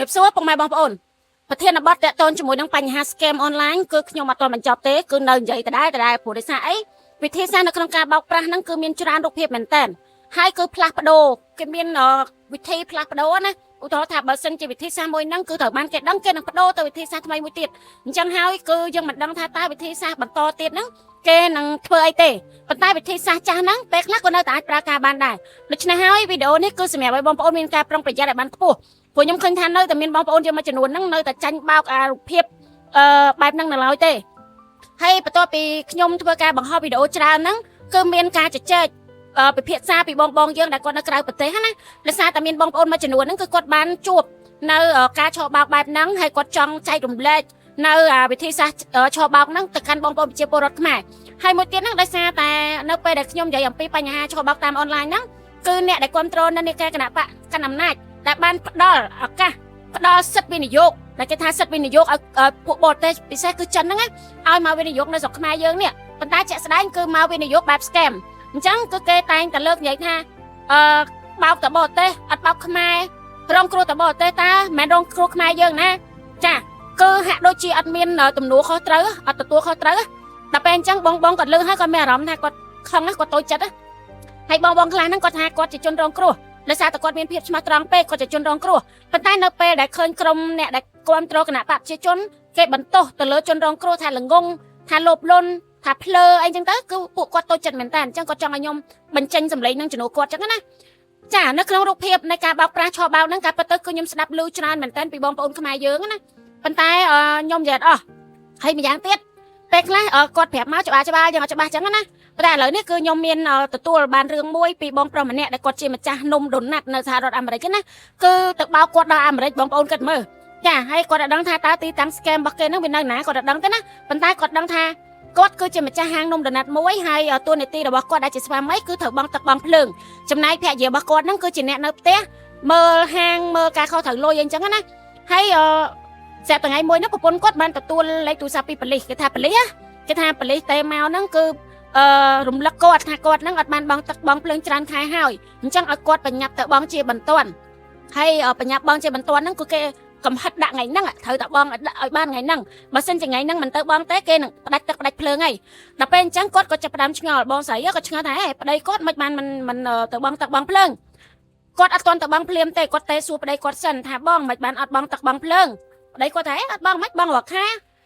Bếp xua bông mai bông ổnประเทศนบแต่ตอนจมูกนังปัญหาสแกมออนไลน์คือขยมมาตอนมันจอบเต้คือเนินใหญ่แต่ได้ผู้โดยสารวิธีสร้างในโครงการบอกปลานั่นคือมีจุฬาโรงเพียบเหมือนแต่ให้คือพลาสปโดคือมีวิธีพลาสปโดนะอุทธรณ์ถามเบอร์เซนจีวิธีสร้างมวยนั่นคือถอยมันเกตดังเกตนังปโดแต่วิธีสร้างทำไมมวยติดจังเฮาคือยังมันดังท่าตาวิธีสร้างบันตอติดนั่งเกนังเพื่อไอเต้ปัจจัยวิธีสร้างจานั่งเป็กลักก็น่าจะปราการบานได้ดังนั้นเฮาวิดีโอนี้คือสมัยไว้บอมปอนมีการปรองประหยัดบันปูผู้ยมเคยทานเนยแต่มีบอมปอนจะมาจนวนนั่งเนยแต่จันบ่าวเพียบแบบนั่งหนึ่งร้อยเต้ให้ประตูปีขยมทั่วการบังคับวิดีโอจรานั่งคือมีการจะเจอไปเพียรซาปีบองเยอะแต่ก่อนนักการประเทศนะและซาแต่มีบองปอนมาจนวนนั่งคือกดบานจูบในการชอบบาวแบบนั่งให้กดจังใจดุมเล่ในวิธีซาชอบบาวนั่งแต่การบองปอนเจียบรถขึ้นมาให้หมดเตี้ยนั่งได้ซาแต่นักไปแต่ขยมใหญ่อย่างปีปัญหาชอบบาวตามออนไลน์นั่งคือเนี่ยได้ความโตรนั่นในการขณะปะการนำหน้าแต่บ้านดอลดอลสัตว์วินิโยกแต่จะทานสัตว์วินิโยกพวกบอดเตะพิเศษคือจันนั่งเอามาวินิโยกในสกมาเยอะเนี่ยปัญหาเจ๊สได้คือมาวินิโยกแบบสแกมจังก็เกยตายแต่เลิกใหญ่ท่าเบาแต่บอดเตะอัดเบาขมายรองครูแต่บอดเตะตาแม่รองครูขมายเยอะนะจ้ะคือหาโดยจีอัดเมียนตุ่มหนูเขาเต๋ออัดตัวเขาเต๋อแต่เป็นจังบองกดเลือกให้ก็แม่ร้องท่ากดคองนะกดตัวจัดให้บองคลานั่งกดท่ากดจะจนรองครูและสาตะกอนมีเพียบสมาตรังเป้ก็จะจนรองครัวปัจจัยเนเป้ได้เคยกรมเนี่ยได้ความตรขณะปับเชจนเก็บบรรโตตะเลจนรองครัวทานหลังงงทานหลบลนทานเพลไอ้จังเต้คือปุกกอดตัวจัดเหมือนแต่จังก็จังอายมบรรจัยสำเร็จนั่งจนกอดจังนะจ้านักเครื่องรูปเพียบในการบอกปลาชอเบานั่งการประตูคือยมสนับลูจนานเหมือนแต่ปีบอมปนขมายเยอะนะปัจจัยยมเย็ดให้มีอย่างเตี้ยเป็กละกอดแผลมาจะบาอย่างจะบาจังนะแต่เลยนี่คือยมเมียนตัวบานเรื่องมวยปีบองประมาณเนี่ยได้กดจีมันจะนมดนนัดในสหรัฐอเมริกานะคือตึกเบากดดาวอเมริกบองปนกันมือจ้าให้กดดังท่าตาตีตังสแกมบักเกนนั่งเป็นนางหนากดดังแต่นะปัญหากดดังท่ากดคือจีมันจะหางนมดนนัดมวยให้ตัวในตีเราบอกกดได้จีสปาไม่คือถือบองตักบองเพลิงจำนายแผลเยอะบักกดนั่งคือจีเนี่ยนับเตะเมื่อหางเมื่อการเข้าถึงโลยังจังนะให้แสบแต่ไงมวยนักปนกดมันตัวเล็กตัวซาปีปลิกระทาปลิอะกระทาปลิเตะแมวนั่งคือรุมละกอดหากอดนั่งอัดมันบางตักบางเพลิงจานคายห้อยจังอัดกอดปัญญาตะบางเจียบันต้นให้ปัญญาบางเจียบันต้นนั่งก็แกกำหัดด่างไงนั่งเธอตะบางบ้านไงนั่งมาเส้นจะไงนั่งมันตะบางเตะเกนดัดเพลิงไงแต่เป็นจังกอดก็จะประดามชงอบางใส่ก็ชงแต่ประเดี๋ยวกอดมันตะบางเพลิงกอดอัดตอนตะบางเพลิงเตะกอดเตะสูประเดี๋ยวกอดสั่นถ้าบางมันอัดบางตะบางเพลิงประเดี๋ยวกอดแต่อัดบางไม่บางหรอกค่ะ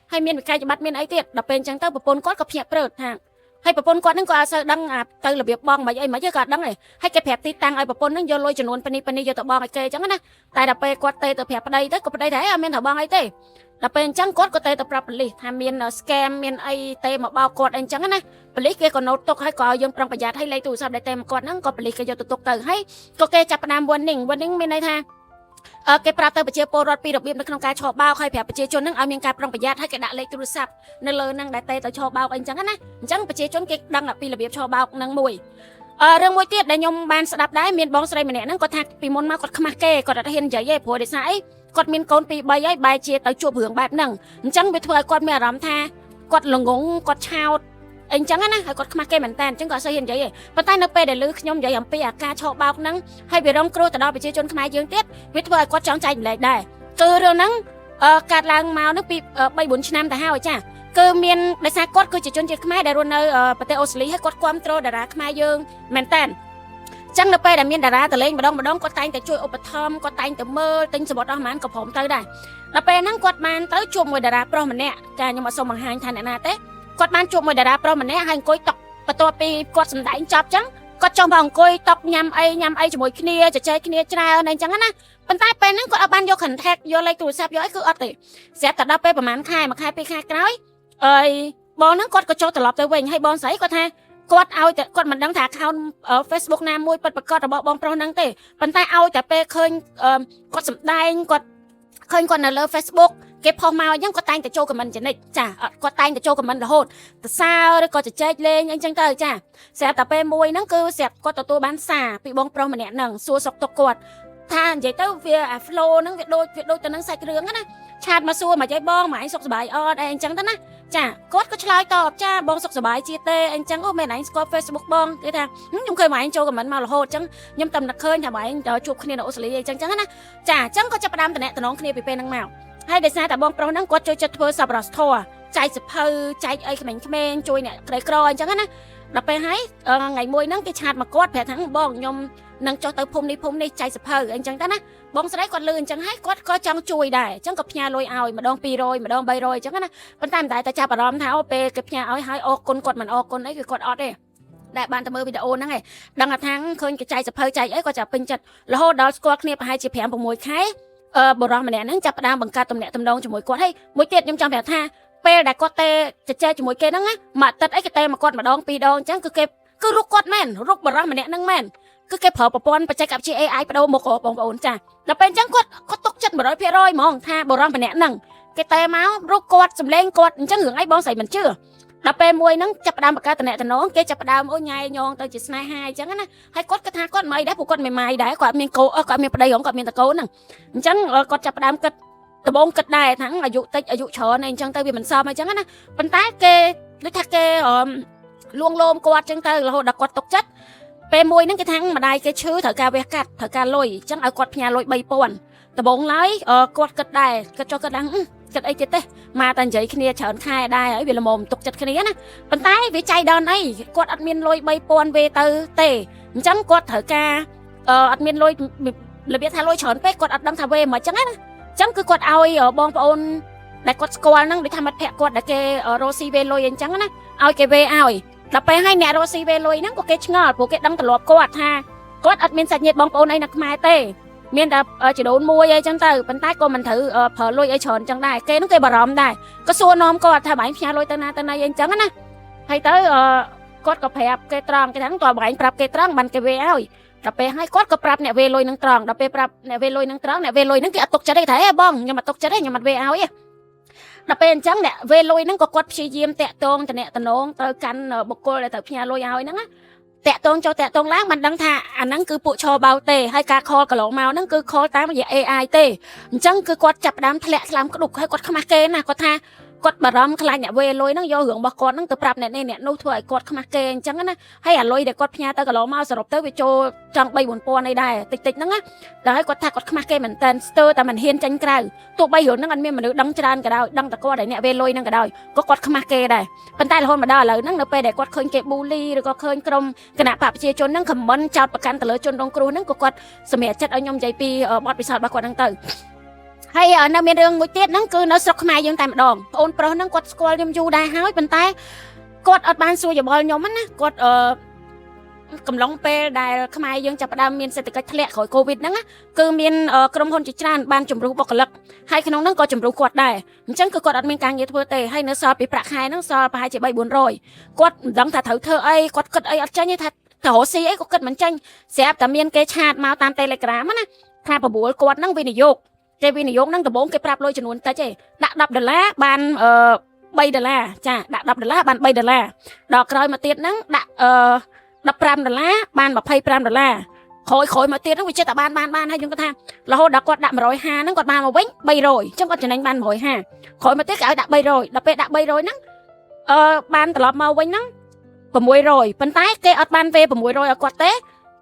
ให้เมียนใครจะบัดเมียนไอเตี้ยแต่เป็นจังเต้าปนกอดกับเพียบเปิดทางให้ปนกอดนั่งก็อาศัยดังตื่นระเบียบบองมาไอ้มาเยอะกัดดังเลยให้แกแผลตีตังไอ้ปนนั่งโยนลอยจนวนปนีโยตะบองไอ้เกยจังนะแต่ดับไปกอดเตะตะแผลปะได้ก็ปะได้แต่เมียนถบองไอ้เต้ดับเป็นจังกอดก็เตะตะปรับปลีทำเมียนสแกมเมียนไอ้เตะมาเบากอดไอ้จังนะปลีเกยก็โน้ตตกให้ก็ยังปรองประหยัดให้เลยตู้ซับได้เต็มกอดนั่งก็ปลีเกยโยตกเตะให้ก็เกยจับนามวันหนึ่งมีในทางเก็บปลาเตอร์ปเชียโปรดปีดอกเบี้ยในโครงการชอบเบาใครแผ่ปเชียจนนั่งเอาเมียงการปรองประหยัดให้กระดาษเลยตู้ซับนั่นเลยนั่งได้เตะต่อชอบเบาไอ้จังนะจังปเชียจนเก็บดังปีระเบียบชอบเบานั่งมวยเรื่องมวยเตี้ยได้ยมบานสดับได้เมียนบองสไลมันเนี่ยนั่งก็ทักปีมนมากดขมาเก้กดเห็นใหญ่ใหญ่ผัวได้สายกดเมียนโกนปีใบใหญ่ใบเชียต่อจูบเหืองแบบนั่งจังไปถวยกดเมียรำท่ากดหลงงกดชาวเอ็งจังนะให้กดขมาเก้เหมือนแต่จังก็เห็นใหญ่ใหญ่ปนใต้นักเปย์ได้ลือยมใหญ่อย่างปีอากาชอบเบานั่งให้ไปร้องครูแต่ดอไปเชียจนขมาเยืองเตี้ยวิถวยกดจ้องใจเลยได้คือเรื่องนั้นการล้างเมานักปีใบบุญชนามแต่ห้าวจ้าคือเมียนได้สากดคือจะจนจิตขมายได้รวนในประเทศออสเตรเลียให้กดความโตดาราขมายยืงเหมือนแต่จังนับไปแต่เมียนดาราแต่เล่นมาดองก็แต่งแต่ช่วยอุปธรรมก็แต่งแต่เมื่อติงสมบัติอาหารกับผมเตยได้นับไปนั่งกดมันเตยจุ่มมวยดาราโปรมันเนี่ยการยังมาส่งมาหางทันนาเต้กดมันจุ่มมวยดาราโปรมันเนี่ยให้ก้อยตกประตูปีกดสมได้จับจังก็จอมบองก้อยตกยำไอจมูกขี้เนียจะเจอขี้เนียจะได้ในจังนะปันใต้เป็นนั่งกดเอาบันโยขันแทกโยอะไรตัวแซบโยไอคืออติแซบแต่ดับไปประมาณค่ายมาค่ายไปค่ายกร้อยบอลนั่งกดก็โจตลอดตัวเวงให้บอลใส่ก็แทกดเอาแต่กดมันดังถากเขาเฟซบุ๊กน้ำมวยประกอบระบบบองโปรนังเตะปันใต้เอาแต่ไปเคยกดสมได้กดเคยกดในเลิฟเฟซบุ๊กเก็บพอมายังก็แต่งแต่โจกับมันจะนี่จ้ะก็แต่งแต่โจกับมันโหดแต่ซาวแล้วก็จะเจ๊เลยยังจังเตยจ้ะแสบแต่ไปมวยนั่งคือแสบก็ตัวบ้านสาปีบองโปรมันเนี่ยหนังซัวสกตกกดท่านใหญ่เต้าเวียฟโลนั่งเวียโดยตัวนั่งใส่เรื่องนะชาติมาซัวมาใจบ้องหมายสกสบายออดเองจังตั้งนะ ចាគាត់ក៏ឆ្លើយតបចាបងសុខសប្បាយជាទេអញ្ចឹងអូមែនឯងស្គាល់ Facebook បងគេថាខ្ញុំឃើញមកឯងចូលខមមិនមករហូតអញ្ចឹងខ្ញុំតែនឹកឃើញថាបងឯងជួបគ្នានៅអូស្ត្រាលីអញ្ចឹងណាចាអញ្ចឹងក៏ចាប់ផ្ដើមតំណែងគ្នាពីពេលហ្នឹងមកហើយដោយសារតែបងប្រុសហ្នឹងគាត់ចូលចិត្តធ្វើសប្បុរសធម៌ចែកសភៅចែកអីក្មេងៗជួយអ្នកក្រីក្រអញ្ចឹងណាដល់ពេលហើយថ្ងៃមួយហ្នឹងគេឆាតមកគាត់ប្រាប់ថាបងខ្ញុំនឹងចុះទៅភូមិនេះចែកសភៅអញ្ចឹងទៅណាបងស្រីគាត់លឺអញ្ចឹងហើយគាត់ក៏ចង់ជួយដែរអញ្ចឹងក៏ផ្ញើលុយឲ្យម្ដង200ម្ដង300អញ្ចឹងណាប៉ុន្តែមិនតែចាប់អារម្មណ៍ថាអូពេលគេផ្ញើឲ្យហើយអរគុណគាត់មិនអរគុណអីគឺគាត់អត់ទេដែលបានទៅមើលវីដេអូហ្នឹងឯងដឹងថាឃើញគេចែកសភៅចែកអីគាត់ចាប់ពេញចិត្តរហូតដល់ស្គាល់គ្នាប្រហែលជា5 6ខែបរិះម្នាក់ហ្នឹងចាប់ផ្ដើមបង្កើតទំនាក់ទំនងជាមួយគាត់ហើយមួយទៀតខ្ញុំចង់ប្រាប់ថាពេលដែលគាត់ទៅជជែកជាមួយគេហ្នឹងមួយអាទិត្យអីគេទៅមកគាត់ម្ដង2ដងអញ្ចឹងគឺគេគឺរុកគាត់មែនរុកបរិះម្នាក់ហ្នឹងមែនគឺគេប្រើប្រព័ន្ធបច្ចេកវិទ្យា AI បដូរមុខបងប្អូនចាដល់ពេលអញ្ចឹងគាត់ទុកចិត្ត 100% ហ្មងថាបរិះម្នាក់ហ្នឹងគេទៅមករុកគាត់សម្លេងគាត់អញ្ចឹងរឿងអីបងស្រីមិនជឿដល់ពេលមួយហ្នឹងចាប់ផ្ដើមបង្កើតតំណែងគេចាប់ផ្ដើមអូញ៉ែញងទៅជាស្នេហាអញ្ចឹងណាហើយគាត់គិតថាគាត់មិនអីដែរពួកគាត់មិនម៉ាយដែរគាត់មានកូនគាត់មានប្តីគាត់មានតកូនហ្នឹងអញ្ចឹងគាត់ចាប់ផ្ដើមគិតដបងគិតដែរថាអាយុតិចអាយុច្រើនអីអញ្ចឹងទៅវាមិនសមអញ្ចឹងណាប៉ុន្តែគេដូចថាគេលួងលោមគាត់អញ្ចឹងទៅរហូតដល់គាត់ទុកចិត្តពេលមួយហ្នឹងគេថាម្ដាយគេឈឺត្រូវការវះកាត់ត្រូវការលុយអញ្ចឹងឲ្យគាត់ផ្ញើលុយ 3000 ដបងឡើយគាត់គិតដែរគិតចុះគិតឡើងគិតអីទៀតទេមកតែនិយាយគ្នាច្រើនខែដែរហើយវាល្មមទុកចិត្តគ្នាណាប៉ុន្តែវាចៃដន្យអីគាត់អត់មានលុយ 3000 វេទៅទេអញ្ចឹងគាត់ត្រូវការអត់មានលុយរបៀបថាលុយច្រើនពេកគាត់អត់ដឹងថាវេមកអញ្ចឹងណាអញ្ចឹងគឺគាត់ឲ្យបងប្អូនដែលគាត់ស្គាល់ហ្នឹងដូចថាមិត្តភក្តិគាត់ដែលគេរស់ស៊ីវេលុយអញ្ចឹងណាឲ្យគេវេឲ្យដល់ពេលឲ្យអ្នករស់ស៊ីវេលុយហ្នឹងក៏គេឆ្ងល់ព្រោះគេដឹងទម្លាប់គាត់ថាគាត់អត់មានសាច់ញាតិបងប្អូនអីនៅខ្មែរទេមានតែចដូនមួយអីចឹងទៅប៉ុន្តែក៏មិនត្រូវប្រើលុយអីច្រើនចឹងដែរគេនោះគេបារម្ភដែរក៏សួរនាំគាត់ថាបងផ្ញើលុយទៅណាអីចឹងណាហើយទៅគាត់ក៏ប្រាប់គេត្រង់គេថាតើបងប្រាប់គេត្រង់បានគេវេឲ្យដល់ពេលហើយគាត់ក៏ប្រាប់អ្នកវេលុយនឹងត្រង់ដល់ពេលប្រាប់អ្នកវេលុយនឹងត្រង់អ្នកវេលុយនឹងគេអត់ទុកចិត្តទេថាហេបងខ្ញុំអត់ទុកចិត្តទេខ្ញុំអត់វេឲ្យទេដល់ពេលអញ្ចឹងអ្នកវេលុយហ្នឹងក៏គាត់ព្យាយាមតាក់ទងតំណែងទៅកាន់បុគ្គលដែលត្រូវផ្ញើលុយឲ្យហ្នឹងណាតាក់ទងចូលតាក់ទងឡើងមិនដឹងថាអាហ្នឹងគឺពួកឈរបោទេហើយការខលកន្លងមកហ្នឹងគឺខលតាមរយៈ AI ទេអញ្ចឹងគឺគាត់ចាប់ផ្ដើមធ្លាក់ស្លាមក្ដុកហើយគាត់ខ្មាស់គេណាគាត់ថាគាត់បារម្ភខ្លាចអ្នកវេលុយហ្នឹងយករឿងរបស់គាត់ហ្នឹងទៅប្រាប់អ្នកនេះអ្នកនោះធ្វើឲ្យគាត់ខ្មាស់គេអញ្ចឹងណាហើយអាលុយដែលគាត់ផ្ញើទៅកន្លងមកសរុបទៅវាចូលចង់ 3-4000 អីដែរតិចហ្នឹងណាដល់ហើយគាត់ថាគាត់ខ្មាស់គេមែនតើស្ទើរតែមិនហ៊ានចាញ់ក្រៅទោះបីរឿងហ្នឹងអត់មានមនុស្សដឹងច្រើនក៏ដោយដឹងតែគាត់ឲ្យអ្នកវេលុយហ្នឹងក៏ដោយក៏គាត់ខ្មាស់គេដែរប៉ុន្តែរហូតមកដល់ឥឡូវហ្នឹងនៅពេលដែលគាត់ឃើញគេប៊ូលីឬក៏ឃើញក្រុមគណៈបកប្រជាជនហ្នឹងខមមិនចោតប្រកាន់ទៅលើជនរងគ្រោះហ្នឹងក៏គាត់សម្រេចចិត្តឲ្យខ្ញុំនិយាយពីបទពិសោធន៍របស់គាត់ហ្នឹងទៅហើយនៅមានរឿងមួយទៀតហ្នឹងគឺនៅស្រុកខ្មែរយើងតែម្ដងបងអូនប្រុសហ្នឹងគាត់ស្គាល់ខ្ញុំយូរដែរហើយប៉ុន្តែគាត់អត់បានសួរយោបល់ខ្ញុំណាគាត់កំឡុងពេលដែលខ្មែរយើងចាប់ផ្ដើមមានសេដ្ឋកិច្ចធ្លាក់ក្រោយ COVID ហ្នឹងគឺមានក្រុមហ៊ុនជាច្រើនបានជំរុះបុគ្គលិកហើយក្នុងហ្នឹងក៏ជំរុះគាត់ដែរអញ្ចឹងគឺគាត់អត់មានការងារធ្វើទេហើយនៅសល់ពីប្រាក់ខែហ្នឹងសល់ប្រហែលជា 3-400 គាត់មិនដឹងថាត្រូវធ្វើអីគាត់គិតអីអត់ចាញ់ទេថាទៅរកស៊ីអីក៏គិតមិនចាញ់ស្រាប់តែមានគេឆាតមកតាម Telegram ណាថាប្របួលគាត់ហ្នឹងវិនិយោគគេវិនិយោគហ្នឹងដំបូងគេប្រាប់លុយចំនួនតិចទេដាក់$10បាន$3ចាដាក់$10បាន$3ដល់ក្រោយមកទៀតហ្នឹងដាក់$15បាន$25ក្រោយមកទៀតហ្នឹងវាចិត្តតែបានហើយយើងគាត់ថារហូតដល់គាត់ដាក់150ហ្នឹងគាត់បានមកវិញ300អញ្ចឹងគាត់ចំណេញបាន150ក្រោយមកទៀតគេឲ្យដាក់300ដល់ពេលដាក់300ហ្នឹងបានត្រឡប់មកវិញហ្នឹង600ប៉ុន្តែគេអត់បានវេ600ឲ្យគាត់ទ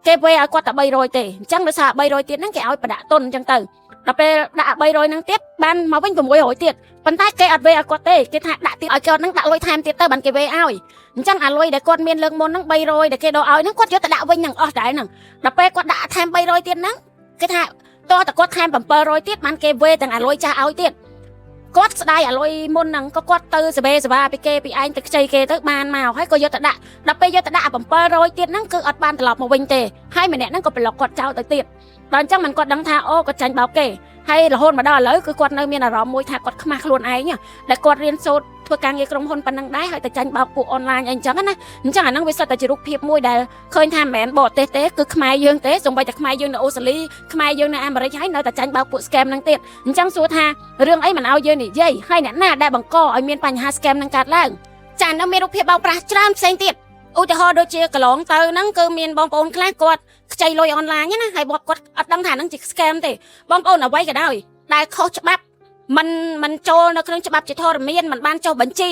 េគេវេឲ្យគាត់តែ300ទេអញ្ចឹងដោយសារ300ទៀតហ្នឹងគេឲ្យប្រដាក់ទុនអញ្ចឹងទៅដល់ពេលដាក់300ហ្នឹងទៀតបានមកវិញ600ទៀតប៉ុន្តែគេអត់វេឲ្យគាត់ទេគេថាដាក់ទៀតឲ្យគាត់ហ្នឹងដាក់លុយថែមទៀតទៅបានគេវេឲ្យអញ្ចឹងអាលុយដែលគាត់មានលើកមុនហ្នឹង300ដែលគេដកឲ្យហ្នឹងគាត់យកទៅដាក់វិញហ្នឹងអស់ដែរហ្នឹងដល់ពេលគាត់ដាក់ថែម300ទៀតហ្នឹងគេថាតើតើគាត់ថែម700ទៀតបានគេវេទាំងអាលុយចាស់ឲ្យទៀតគាត់ស្ដាយអាលុយមុនហ្នឹងក៏គាត់ទៅសបាពីគេពីឯងទៅខ្ចីគេទៅបានមកហើយក៏យកទៅដាក់ដល់ពេលយកទៅដាក់700ទៀតហ្នឹងគឺអត់បានត្រឡប់មកវិញទេហើយម្នាក់ហ្នឹងក៏ប្លុកគាត់ចោលទៅទៀតដល់អញ្ចឹងមិនគាត់ដឹងថាអូគាត់ចាញ់បោកគេហើយរហូតមកដល់ឥឡូវគឺគាត់នៅមានអារម្មណ៍មួយថាគាត់ខ្មាស់ខ្លួនឯងដែលគាត់រៀនសូត្រធ្វើការងារក្រុមហ៊ុនប៉ុណ្ណឹងដែរហើយតែចាញ់បោកពួកអនឡាញអីអញ្ចឹងណាអញ្ចឹងអាហ្នឹងវាសិតតែជារូបភាពមួយដែលឃើញថាមិនមែនបរទេសទេគឺខ្មែរយើងទេសូម្បីតែខ្មែរយើងនៅអូស្ត្រាលីខ្មែរយើងនៅអាមេរិកហើយនៅតែចាញ់បោកពួក scam ហ្នឹងទៀតអញ្ចឹងសួរថារឿងអីមិនឲ្យយើងនិយាយហើយអ្នកណាដែលបង្កឲ្យមានបញ្ហា scam ហ្នឹងកើតឡើងចានៅមានរូបភាពបោកប្រាស់ច្រើនផ្សេងទៀតឧទាហរណ៍ដូចជាកន្លងទៅហ្នឹងគឺមានបងប្អូនខ្លះគាត់ខ្ចីលុយអនឡាញណាហើយគាត់អត់ដឹងថាហ្នឹងជា scam ទេបងប្អូនអ្វីក៏ដោយដែលខុសច្បាប់មិនចូលនៅក្នុងច្បាប់ជាធរមានមិនបានចុះបញ្ជី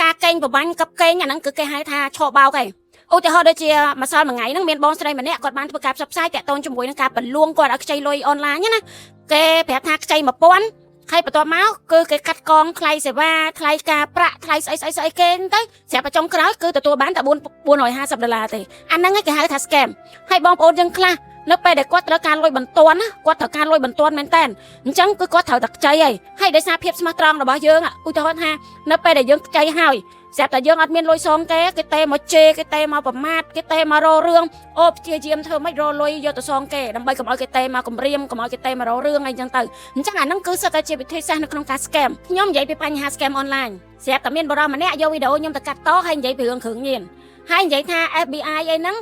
ការកេងប្របាញ់កັບកេងអាហ្នឹងគឺគេហៅថាឆោបោកឯងឧទាហរណ៍ដូចជាម្សិលមួយថ្ងៃហ្នឹងមានបងស្រីម្នាក់គាត់បានធ្វើការផ្សព្វផ្សាយតាក់ទងជាមួយនឹងការបន្លួងគាត់ឲ្យខ្ចីលុយអនឡាញណាគេប្រាប់ថាខ្ចី1000ហើយបន្ទាប់មកគឺគេកាត់កងថ្លៃសេវាថ្លៃការប្រាក់ថ្លៃស្អីគេទៅស្រាប់តែចុងក្រោយគឺទទួលបានតែ$450ទេអាហ្នឹងគេហៅថា scam ហើយបងប្អូនយើងខ្លះនៅពេលដែលគាត់ត្រូវការលុយបន្ទាន់ណាគាត់ត្រូវការលុយបន្ទាន់មែនតើអញ្ចឹងគឺគាត់ត្រូវតែខ្ចីហើយដោយសារភាពស្មោះត្រង់របស់យើងឧទាហរណ៍ថានៅពេលដែលយើងខ្ចីហើយស្រាប់តែយើងអត់មានលុយសងគេទេមកជេរគេទេមកប្រមាថគេទេមករករឿងអូព្យាយាមធ្វើម៉េចរកលុយយកទៅសងគេដើម្បីកុំឲ្យគេទេមកគំរាមកុំឲ្យគេទេមករករឿងអីចឹងទៅអញ្ចឹងអាហ្នឹងគឺសិតតែជាវិធីសាស្ត្រនៅក្នុងការ scam ខ្ញុំនិយាយពីបញ្ហា scam online ស្រាប់តែមានបរិសម្នាក់យកវីដេអូខ្ញុំទៅកាត់តហើយនិយាយពីរឿងគ្រឿងញៀនហើយនិយាយថា FBI អីហ្នឹង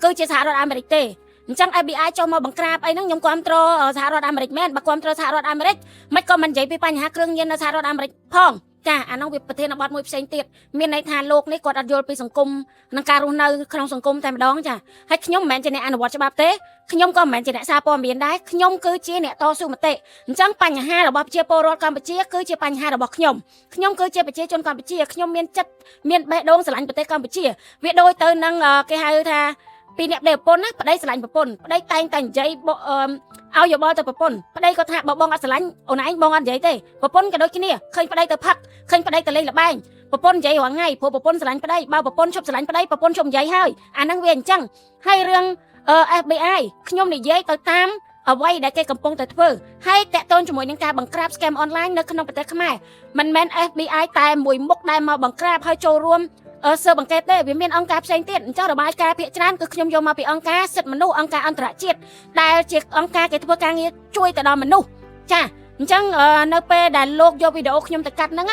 គឺជាសហរដ្ឋអាមេរិកទេអញ្ចឹង FBI ចូលមកបង្ក្រាបអីហ្នឹងខ្ញុំគ្រប់គ្រងសហរដ្ឋអាមេរិកមែនបើគ្រប់គ្រងសហរដ្ឋអាមេរិកមិនក៏មិននិយាយពីបញ្ហាគ្រឿងញៀននៅសហរដ្ឋអាមេរិកផងចាអានោះវាប្រធានបទមួយផ្សេងទៀតមានន័យថាលោកនេះគាត់អត់យល់ពីសង្គមនិងការរស់នៅក្នុងសង្គមតែម្ដងចាហើយខ្ញុំមិនមែនជាអ្នកអនុវត្តច្បាប់ទេខ្ញុំក៏មិនមែនជាអ្នកសារព័ត៌មានដែរខ្ញុំគឺជាអ្នកតស៊ូមតិអញ្ចឹងបញ្ហារបស់ប្រជាពលរដ្ឋកម្ពុជាគឺជាបញ្ហារបស់ខ្ញុំគឺជាប្រជាជនកម្ពុជាខ្ញុំមានចិត្តមានបេះដូងស្រឡាញ់ប្រទេសកម្ពុជាវាដូចទៅនឹងគេហៅថាពីអ្នកប្តីប្រពន្ធណាប្តីស្រឡាញ់ប្រពន្ធប្តីតែងតែនិយាយឲ្យយោបល់ទៅប្រពន្ធប្តីគាត់ថាបើបងអត់ស្រឡាញ់អូនឯងបងអត់និយាយទេប្រពន្ធក៏ដូចគ្នាឃើញប្តីទៅផឹកឃើញប្តីទៅលេងល្បែងប្រពន្ធនិយាយរាល់ថ្ងៃព្រោះប្រពន្ធស្រឡាញ់ប្តីបើប្រពន្ធឈប់ស្រឡាញ់ប្តីប្រពន្ធឈប់និយាយហើយអាហ្នឹងវាអញ្ចឹងហើយរឿងFBI ខ្ញុំនិយាយទៅតាមអ្វីដែលគេកំពុងតែធ្វើហើយតាក់ទងជាមួយនឹងការបង្ក្រាប scam online នៅក្នុងប្រទេសខ្មែរមិនមែន FBI តែមួយមុខដែលមកបង្ក្រាបហើយចូលរួមស៊ើបអង្កេតទេវាមានអង្គការផ្សេងទៀតអញ្ចឹងរបាយការណ៍ភាគច្រើនគឺខ្ញុំយកមកពីអង្គការសិទ្ធិមនុស្សអង្គការអន្តរជាតិដែលជាអង្គការគេធ្វើការងារជួយទៅដល់មនុស្សចាអញ្ចឹងនៅពេលដែលលោកយកវីដេអូខ្ញុំទៅកាត់ហ្នឹង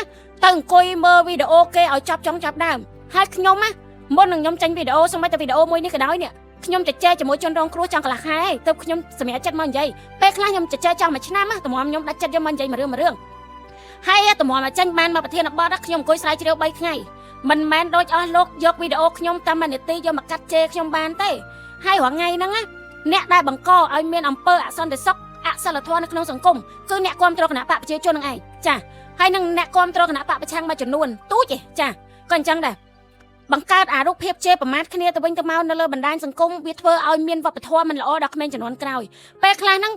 ទៅអង្គុយមើលវីដេអូគេឲ្យចាប់ចុងចាប់ដើមហើយខ្ញុំមុននឹងខ្ញុំចេញវីដេអូសូម្បីតែវីដេអូមួយនេះក៏ដោយនេះខ្ញុំជជែកជាមួយជនរងគ្រោះចង់កន្លះខែទៅខ្ញុំសម្រាប់ចិត្តមកនិយាយពេលខ្លះខ្ញុំជជែកចង់មួយឆ្នាំតម្រាំខ្ញុំដាច់ចិត្តយកមកនិយាយមួយរឿងហើយតម្រាំមកចេញបានមកប្រធានបទខ្ញុំអង្គុយស្រាវជ្រាវ3ថ្ងៃមិនមែនដូចអស់លោកយកវីដេអូខ្ញុំតាម1នាទីយកមកកាត់ជេរខ្ញុំបានទេហើយរាល់ថ្ងៃហ្នឹងអ្នកដែលបង្កឲ្យមានអំពើអសន្តិសុខអសិលធម៌នៅក្នុងសង្គមគឺអ្នកគ្រប់គ្រងគណៈបកប្រជាជននឹងឯងចាហើយនឹងអ្នកគ្រប់គ្រងគណៈបកប្រឆាំងមួយចំនួនទូចទេចាក៏អញ្ចឹងដែរបង្កើតអារូបភាពជេរប្រមាថគ្នាទៅវិញទៅមកនៅលើបណ្ដាញសង្គមវាធ្វើឲ្យមានវប្បធម៌មិនល្អដល់ក្មេងជំនាន់ក្រោយពេលខ្លះហ្នឹង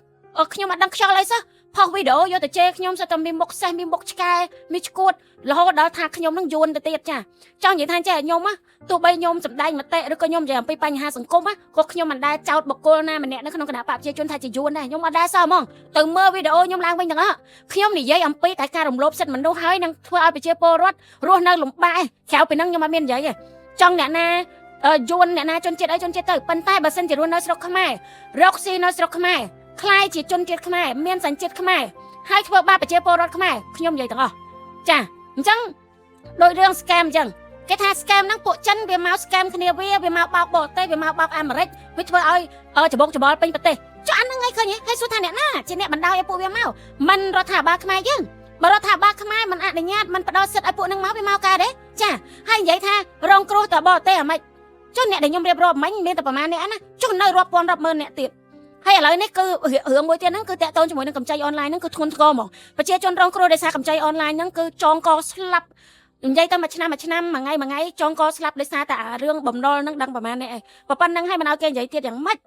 ខ្ញុំអត់ដឹងខ្យល់អីសោះផុសវីដេអូយកទៅជេរខ្ញុំស្ទើរតែមានមុខសេះមានមុខឆ្កែមានឈួតរហូតដល់ថាខ្ញុំនឹងយួនទៅទៀតចាចង់និយាយថាចេះខ្ញុំទោះបីខ្ញុំសម្ដែងមតិឬក៏ខ្ញុំនិយាយអំពីបញ្ហាសង្គមក៏ខ្ញុំមិនដែលចោទបុគ្គលណាម្នាក់នៅក្នុងគណៈបកប្រជាជនថាជាយួនដែរខ្ញុំអត់ដែរសោះហ្មងទៅមើលវីដេអូខ្ញុំឡើងវិញទាំងអស់ខ្ញុំនិយាយអំពីតែការរំលោភសិទ្ធិមនុស្សហើយនឹងធ្វើឲ្យប្រជាពលរដ្ឋរស់នៅលំបាកក្រៅពីហ្នឹងខ្ញុំអត់មាននិយាយទេចង់អ្នកណាយួនអ្នកណាជនជាតិអីជនជាតិទៅប៉ុន្តែបើសិនជារស់នៅស្រុកខ្មែររកស៊ីនៅស្រុកខ្មែរខ្លាយជាជនជាតិខ្មែរមានសញ្ជាតិខ្មែរហើយធ្វើបាបប្រជាពលរដ្ឋខ្មែរខ្ញុំនិយាយទាំងអស់ចាអញ្ចឹងដោយរឿង scam អញ្ចឹងគេថា scam ហ្នឹងពួកចិនវាមក scam គ្នាវាមកបោកបរទេសវាមកបោកអាមេរិកវាធ្វើឲ្យច្បុកច្បល់ពេញប្រទេសចុះអាហ្នឹងឯងឃើញហើយសួរថាអ្នកណាជាអ្នកបណ្ដោយឲ្យពួកវាមកមិនរដ្ឋាភិបាលខ្មែរយើងបើរដ្ឋាភិបាលខ្មែរមិនអនុញ្ញាតមិនផ្ដល់សិទ្ធិឲ្យពួកហ្នឹងមកវាមកកើតទេចាហើយនិយាយថារងគ្រោះតបរទេសអាម៉េចចុះអ្នកដែលខ្ញុំរៀបរាប់មិញមានតែប្រហែលអ្នកណាចុះនៅរាប់ពាន់រាប់ម៉ឺនអ្នកទៀតហើយឥឡូវនេះគឺរឿងមួយទៀតហ្នឹងគឺតាក់ទងជាមួយនឹងកម្ចីអនឡាញហ្នឹងគឺធ្ងន់ធ្ងរហ្មងប្រជាជនរងគ្រោះដោយសារកម្ចីអនឡាញហ្នឹងគឺចងកស្លាប់និយាយទៅមួយឆ្នាំមួយថ្ងៃចងកស្លាប់ដោយសារតែរឿងបំណុលហ្នឹងដឹងប្រហែលនេះឯងប៉ុណ្្នឹងហើយមិនឲ្យគេនិយាយទៀតយ៉ាងម៉េច